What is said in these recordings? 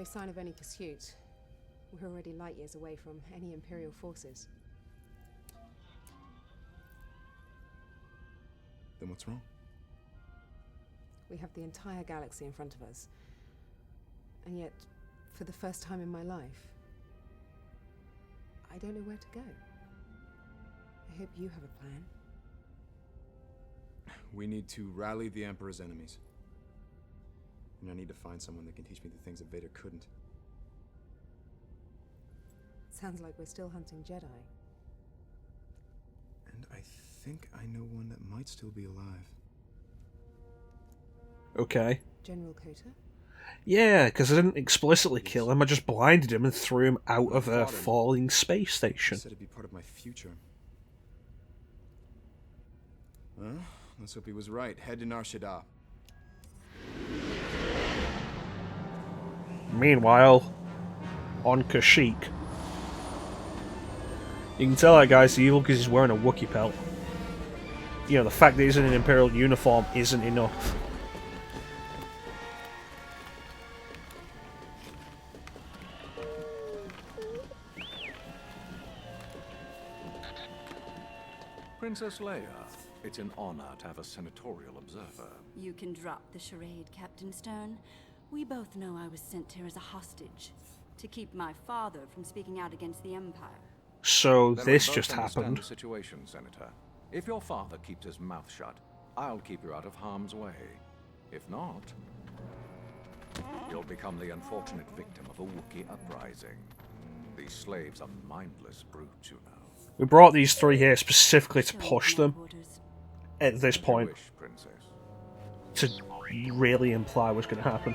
no sign of any pursuit. We're already light years away from any Imperial forces. Then what's wrong? We have the entire galaxy in front of us. And yet, for the first time in my life, I don't know where to go. I hope you have a plan. We need to rally the Emperor's enemies. And I need to find someone that can teach me the things that Vader couldn't. Sounds like we're still hunting Jedi. And I think I know one that might still be alive. Okay. General Kota? Yeah, because I didn't explicitly kill him, I just blinded him and threw him out of a falling space station. He said it'd be part of my future. Well, let's hope he was right. Head to Nar Shaddaa. Meanwhile, on Kashyyyk. You can tell that guy's evil because he's wearing a Wookiee pelt. You know, the fact that he's in an Imperial uniform isn't enough. Princess Leia, it's an honor to have a senatorial observer. You can drop the charade, Captain Stern. We both know I was sent here as a hostage, to keep my father from speaking out against the Empire. So Then this we both just understand happened. the situation, Senator. If your father keeps his mouth shut, I'll keep you out of harm's way. If not, you'll become the unfortunate victim of a Wookiee uprising. These slaves are mindless brutes, you know. We brought these three here specifically to push them at this point, Wish, Princess. to really imply what's going to happen.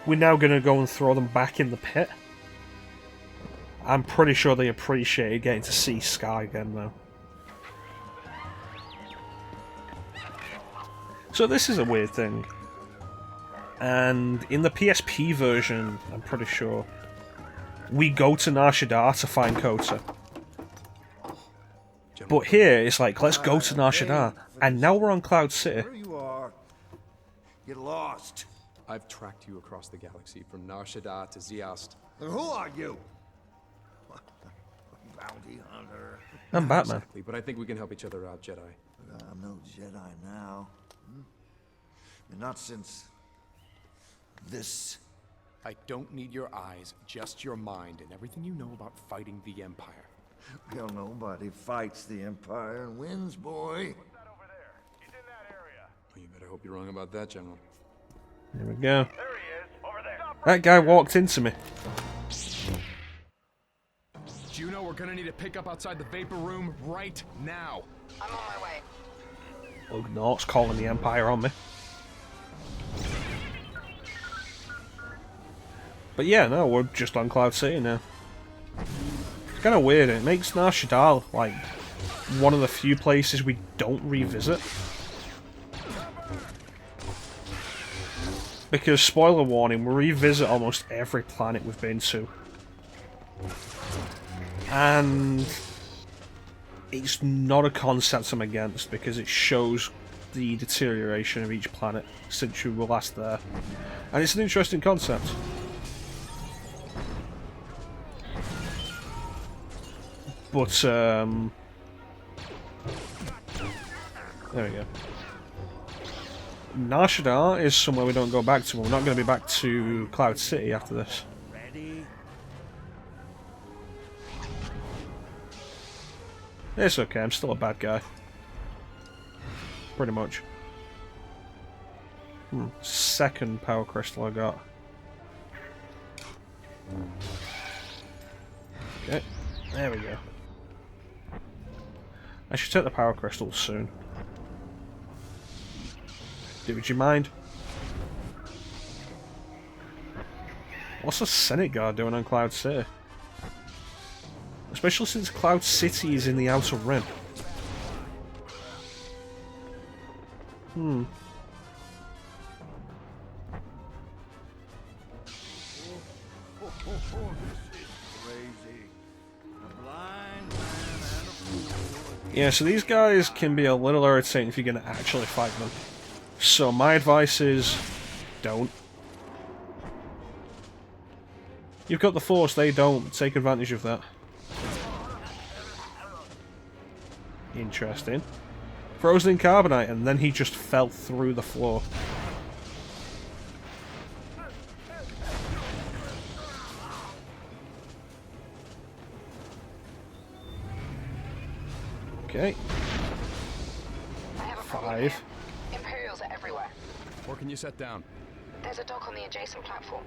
We're now going to go and throw them back in the pit. I'm pretty sure they appreciate getting to see Sky again, though. So this is a weird thing. And in the PSP version, I'm pretty sure, we go to Nar Shaddaa to find Kota. But here, it's like, let's go to Nar Shaddaa, and now we're on Cloud City. Where you are, get lost. I've tracked you across the galaxy from Nar Shaddaa to Zeost. And who are you? Bounty hunter. I'm Batman. Exactly, but I think we can help each other out, Jedi. But I'm no Jedi now. And not since this. I don't need your eyes, just your mind and everything you know about fighting the Empire. Well, nobody fights the Empire and wins, boy. What's that over there? He's in that area. Well, you better hope you're wrong about that, General. Here we go. There he is, over there. That guy walked into me. Do you know we're gonna need to pick up outside the Vapor Room right now? I'm on my way. Ugnaughts calling the Empire on me. But yeah, no, we're just on Cloud City now. It's kind of weird. It makes Nar Shaddaa like one of the few places we don't revisit. Because, spoiler warning, we revisit almost every planet we've been to. And it's not a concept I'm against, because it shows the deterioration of each planet since you were last there. And it's an interesting concept. But, there we go. Nar Shaddaa is somewhere we don't go back to. We're not going to be back to Cloud City after this. Ready? It's okay, I'm still a bad guy. Pretty much. Second power crystal I got. Okay, there we go. I should take the power crystals soon. Would you mind? What's the Senate Guard doing on Cloud City? Especially since Cloud City is in the Outer Rim. Yeah, so these guys can be a little irritating if you're going to actually fight them. So my advice is, don't. You've got the Force, they don't. Take advantage of that. Interesting. Frozen in carbonite, and then he just fell through the floor. Okay. I have a problem 5. here. Imperials are everywhere. Where can you set down? There's a dock on the adjacent platform.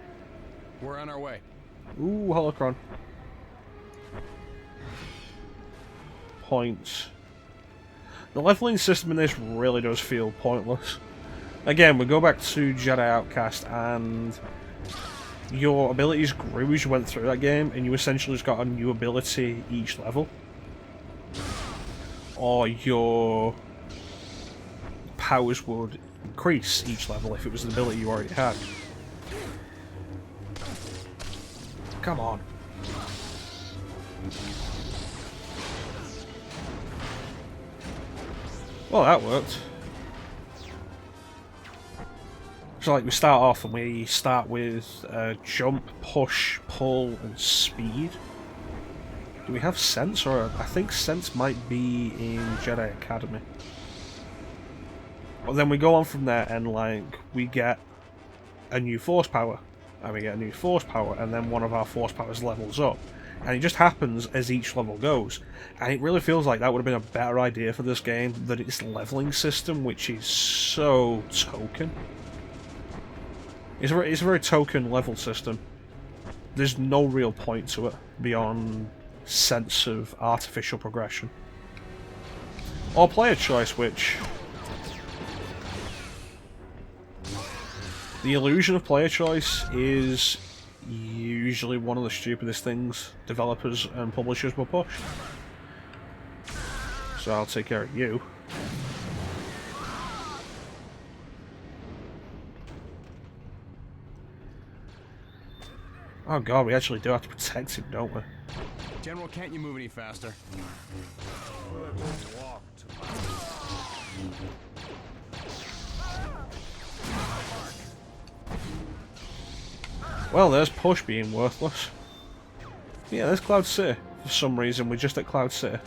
We're on our way. Ooh, holocron. Points. The leveling system in this really does feel pointless. Again, we go back to Jedi Outcast, and your abilities grew as you went through that game, and you essentially just got a new ability each level. Or your powers would increase each level if it was an ability you already had. Come on. Well, that worked. So, like, we start off and we start with jump, push, pull, and speed. Do we have sense? Or I think sense might be in Jedi Academy. But then we go on from there and, like, we get a new force power. And we get a new force power, and then one of our force powers levels up. And it just happens as each level goes. And it really feels like that would have been a better idea for this game than its leveling system, which is so token. It's a very token level system. There's no real point to it beyond sense of artificial progression. Or player choice, which... The illusion of player choice is usually one of the stupidest things developers and publishers will push. So I'll take care of you. Oh god, we actually do have to protect him, don't we? General, can't you move any faster? Well, there's push being worthless. Yeah, there's Cloud City. For some reason, we're just at Cloud City.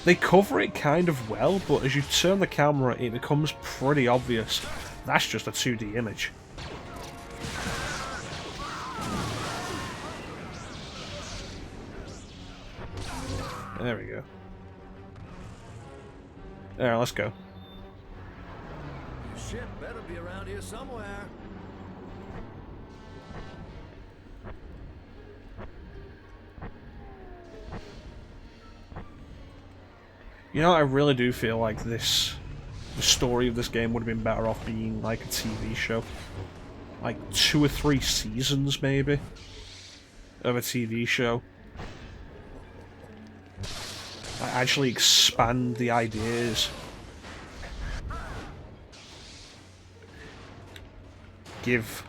They cover it kind of well, but as you turn the camera, it becomes pretty obvious. That's just a 2D image. There we go. There, let's go. Ship better be around here somewhere. You know, I really do feel like the story of this game would have been better off being like a TV show. Like 2 or 3 seasons, maybe, of a TV show. Like, actually expand the ideas. Give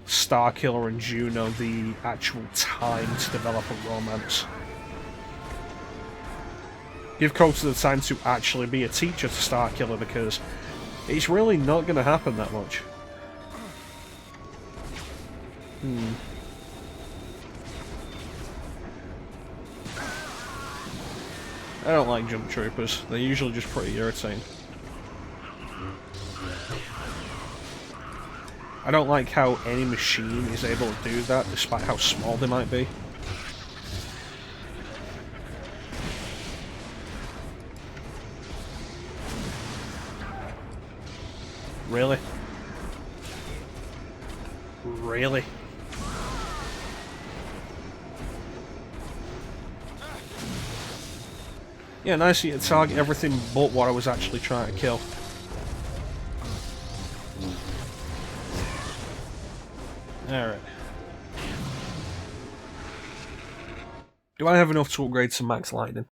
Starkiller and Juno the actual time to develop a romance. Give Kota the time to actually be a teacher to Starkiller, because it's really not going to happen that much. I don't like jump troopers. They're usually just pretty irritating. I don't like how any machine is able to do that, despite how small they might be. Really? Really? Yeah, nice of you to target everything but what I was actually trying to kill. Alright. Do I have enough to upgrade to max lightning?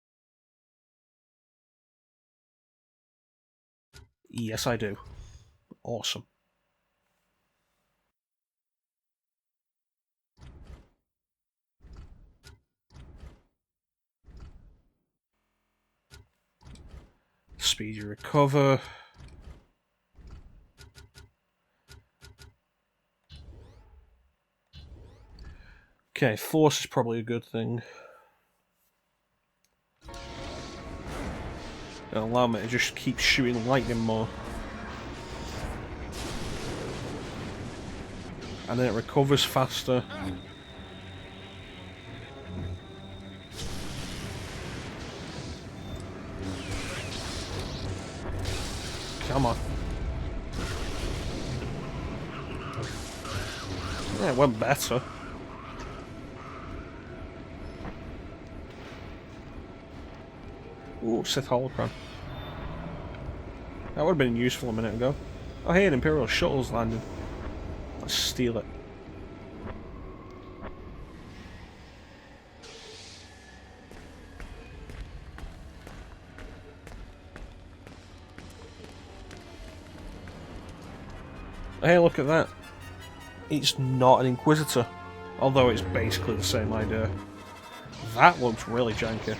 Yes, I do. Awesome. Speed you recover. Okay, force is probably a good thing. It'll allow me to just keep shooting lightning more. And then it recovers faster. Come on. Yeah, it went better. Ooh, Sith Holocron. That would have been useful a minute ago. Oh hey, an Imperial shuttle's landing. Let's steal it. Hey, look at that. It's not an Inquisitor, although it's basically the same idea. That looks really janky.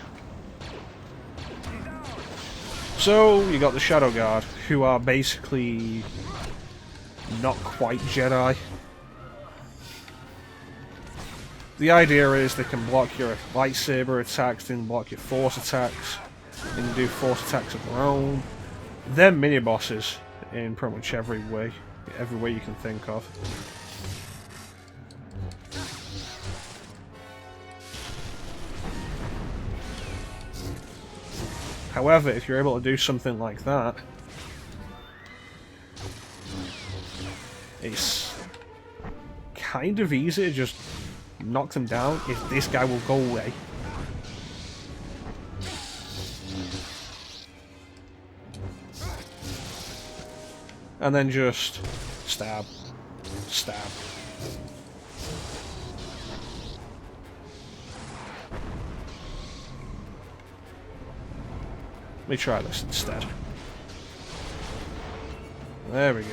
So, you got the Shadow Guard, who are basically not quite Jedi. The idea is they can block your lightsaber attacks, they can block your force attacks, they can do force attacks of their own. They're mini-bosses in pretty much every way you can think of. However, if you're able to do something like that, it's kind of easy to just knock them down if this guy will go away. And then just stab, stab. Let me try this instead. There we go.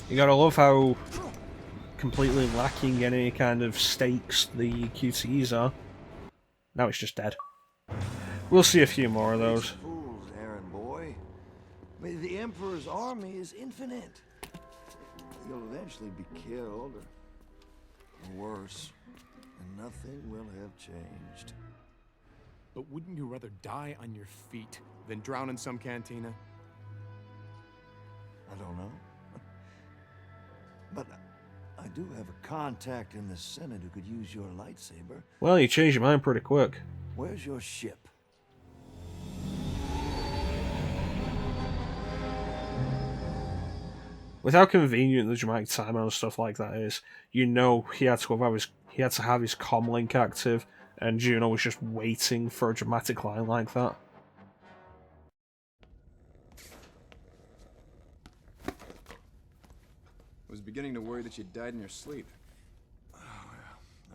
You gotta love how completely lacking any kind of stakes the QTEs are. Now it's just dead. We'll see a few more of those. Fools, errand boy. The Emperor's army is infinite. You'll eventually be killed, or worse, and nothing will have changed. But wouldn't you rather die on your feet than drown in some cantina? I don't know. But I do have a contact in the Senate who could use your lightsaber. Well, you changed your mind pretty quick. Where's your ship? With how convenient the dramatic timeout and stuff like that is, you know he had to have his comm link active, and Juno was just waiting for a dramatic line like that. I was beginning to worry that you died in your sleep. Oh,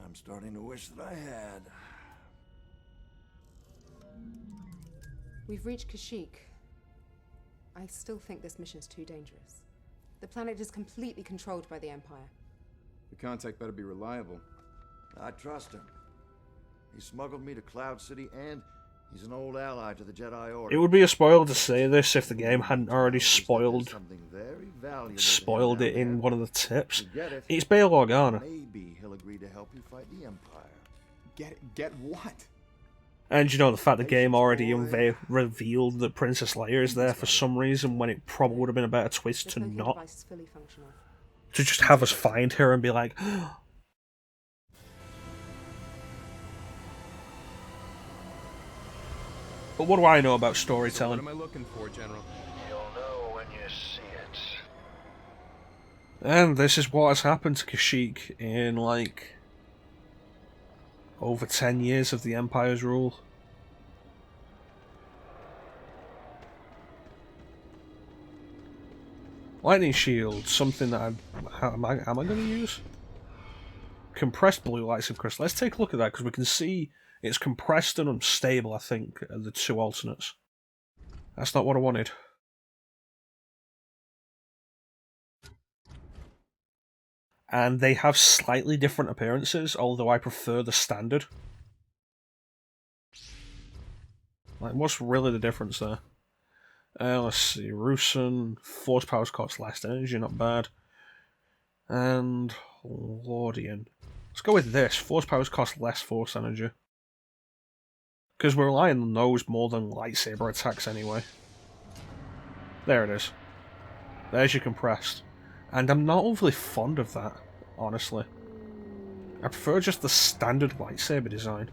I'm starting to wish that I had. We've reached Kashyyyk. I still think this mission's too dangerous. The planet is completely controlled by the Empire. The contact better be reliable. I trust him. He smuggled me to Cloud City, and he's an old ally to the Jedi Order. It would be a spoiler to say this if the game hadn't already spoiled it in one of the tips. It's Bail Organa. Maybe he'll agree to help you fight the Empire. Get what? And you know, the fact the game already revealed that Princess Leia is there for some reason, when it probably would have been a better twist to not. Device is fully functional. To just have us find her and be like, but what do I know about storytelling? So what am I looking for, General? You'll know when you see it. And this is what has happened to Kashyyyk in, like, over 10 years of the Empire's rule. Lightning Shield, something that am I going to use? Compressed blue lights of crystal. Let's take a look at that, because we can see it's compressed and unstable, I think, are the two alternates. That's not what I wanted. And they have slightly different appearances, although I prefer the standard. Like, what's really the difference there? Let's see, Rusin, force powers cost less energy, not bad. And Lordian. Let's go with this. Force powers cost less force energy. Because we're relying on those more than lightsaber attacks anyway. There it is. There's your compressed. And I'm not overly fond of that, honestly. I prefer just the standard lightsaber design.